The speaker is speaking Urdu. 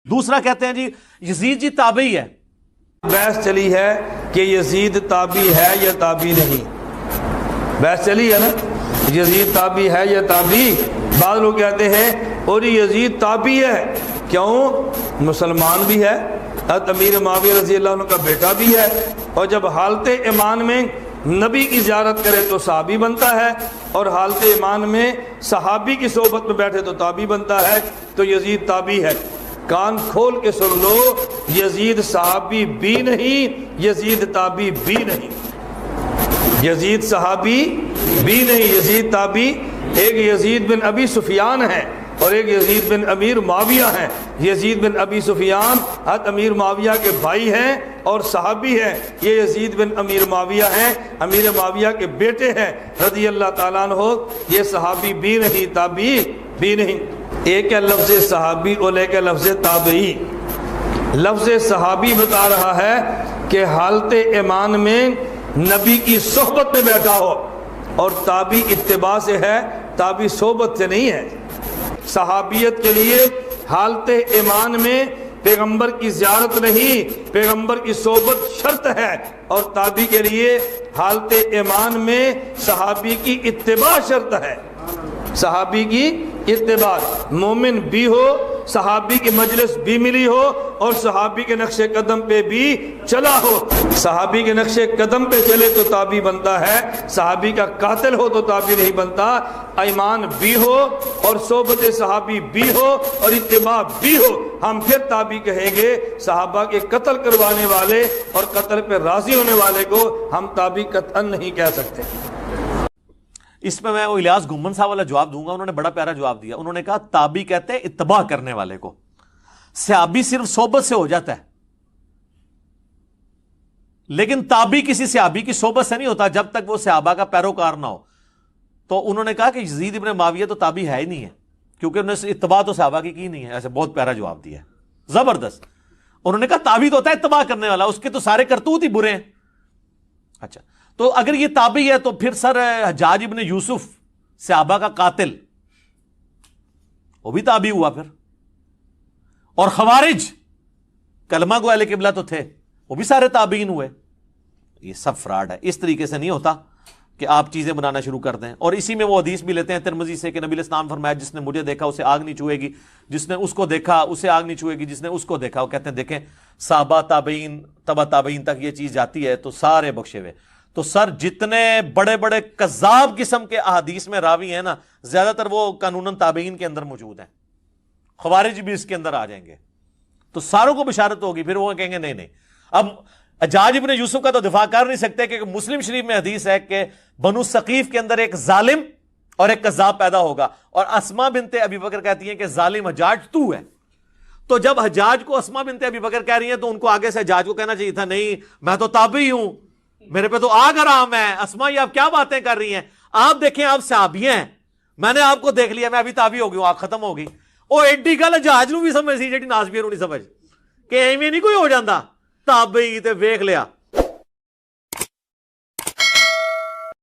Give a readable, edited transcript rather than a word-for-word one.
دوسرا کہتے ہیں جی یزید جی تابعی ہے. بحث چلی ہے کہ یزید تابعی ہے یا تابعی نہیں. بحث چلی ہے نا, یزید تابعی ہے یا تابعی. بعض لوگ کہتے ہیں اور یزید تابعی ہے, کیوں؟ مسلمان بھی ہے, حضرت امیر معاویہ رضی اللہ عنہ کا بیٹا بھی ہے, اور جب حالت ایمان میں نبی کی زیارت کرے تو صحابی بنتا ہے, اور حالت ایمان میں صحابی کی صحبت میں بیٹھے تو تابعی بنتا ہے. تو یزید تابعی ہے. کان کھول کے سن لو, یزید صحابی بھی نہیں, یزید تابعی بھی نہیں. یزید صحابی بھی نہیں, یزید تابعی. ایک یزید بن ابی سفیان ہے اور ایک یزید بن امیر معاویہ ہیں. یزید بن ابی سفیان حضرت امیر معاویہ کے بھائی ہیں اور صحابی ہیں. یہ یزید بن امیر معاویہ ہیں, امیر معاویہ کے بیٹے ہیں رضی اللہ تعالیٰ عنہ. یہ صحابی بھی نہیں, تابعی بھی نہیں. ایک ہے لفظ صحابی اور ایک ہے لفظ تابعی. لفظ صحابی بتا رہا ہے کہ حالت ایمان میں نبی کی صحبت میں بیٹھا ہو, اور تابعی اتباع سے ہے, تابعی صحبت سے نہیں ہے. صحابیت کے لیے حالت ایمان میں پیغمبر کی زیارت نہیں, پیغمبر کی صحبت شرط ہے, اور تابعی کے لیے حالت ایمان میں صحابی کی اتباع شرط ہے. صحابی کی اتباع, مومن بھی ہو, صحابی کی مجلس بھی ملی ہو, اور صحابی کے نقش قدم پہ بھی چلا ہو. صحابی کے نقش قدم پہ چلے تو تابعی بنتا ہے, صحابی کا قاتل ہو تو تابعی نہیں بنتا. ایمان بھی ہو اور صحبت صحابی بھی ہو اور اتباع بھی ہو, ہم پھر تابعی کہیں گے. صحابہ کے قتل کروانے والے اور قتل پہ راضی ہونے والے کو ہم تابعی قطعاً نہیں کہہ سکتے. اس میں وہ الیاس گھمن صاحب والا جواب دوں گا. انہوں نے بڑا پیارا جواب دیا. انہوں نے کہا تابعی کہتے ہیں اتباع کرنے والے کو, صحابی صرف صحبت سے ہو جاتا ہے, لیکن تابعی کسی صحابی کی صحبت سے نہیں ہوتا جب تک وہ صحابہ کا پیروکار نہ ہو. تو انہوں نے کہا کہ یزید ابن معاویہ تو تابعی ہے ہی نہیں ہے, کیونکہ انہوں نے اتباع تو صحابہ کی نہیں ہے. ایسے بہت پیارا جواب دیا, زبردست. انہوں نے کہا تابعی تو ہوتا ہے اتباع کرنے والا, اس کے تو سارے کرتوت ہی برے ہیں. اچھا, تو اگر یہ تابعی ہے تو پھر سر حجاج ابن یوسف صحابہ کا قاتل, وہ بھی تابعی ہوا پھر. اور خوارج کلمہ گو اہل قبلہ تو تھے, وہ بھی سارے تابعین ہوئے. یہ سب فراڈ ہے. اس طریقے سے نہیں ہوتا کہ آپ چیزیں بنانا شروع کر دیں. اور اسی میں وہ حدیث بھی لیتے ہیں ترمذی سے کہ نبی علیہ السلام فرمایا جس نے مجھے دیکھا اسے آگ نہیں چھوئے گی, جس نے اس کو دیکھا اسے آگ نہیں چھوئے گی, جس نے اس کو دیکھا. وہ کہتے ہیں دیکھیں صحابہ تابعین تبع تابعین تک یہ چیز جاتی ہے تو سارے بخشے ہوئے. تو سر جتنے بڑے بڑے کذاب قسم کے احادیث میں راوی ہیں نا, زیادہ تر وہ قانوناً تابعین کے اندر موجود ہیں. خوارج بھی اس کے اندر آ جائیں گے تو ساروں کو بشارت ہوگی. پھر وہ کہیں گے نہیں. اب حجاج ابن یوسف کا تو دفاع کر نہیں سکتے کہ مسلم شریف میں حدیث ہے کہ بنو ثقیف کے اندر ایک ظالم اور ایک کذاب پیدا ہوگا, اور اسماء بنت ابی بکر کہتی ہیں کہ ظالم حجاج تو ہے. تو جب حجاج کو اسماء بنت ابی بکر کہہ رہی ہیں تو ان کو آگے سے حجاج کو کہنا چاہیے تھا نہیں میں تو تابعی ہوں, میرے پہ تو آگ حرام ہے. اسماء یہ آپ کیا باتیں کر رہی ہیں, آپ دیکھیں آپ صحابی ہیں, میں نے آپ کو دیکھ لیا, میں ابھی تابعی ہو گئی ہوں, آگ ختم ہوگی. وہ ایڈی گل حجاج نو بھی سمجھ سی جی نازبی نو نہیں سمجھ کہ ایویں نہیں کوئی ہو جاتا تابعی تے ویکھ لیا.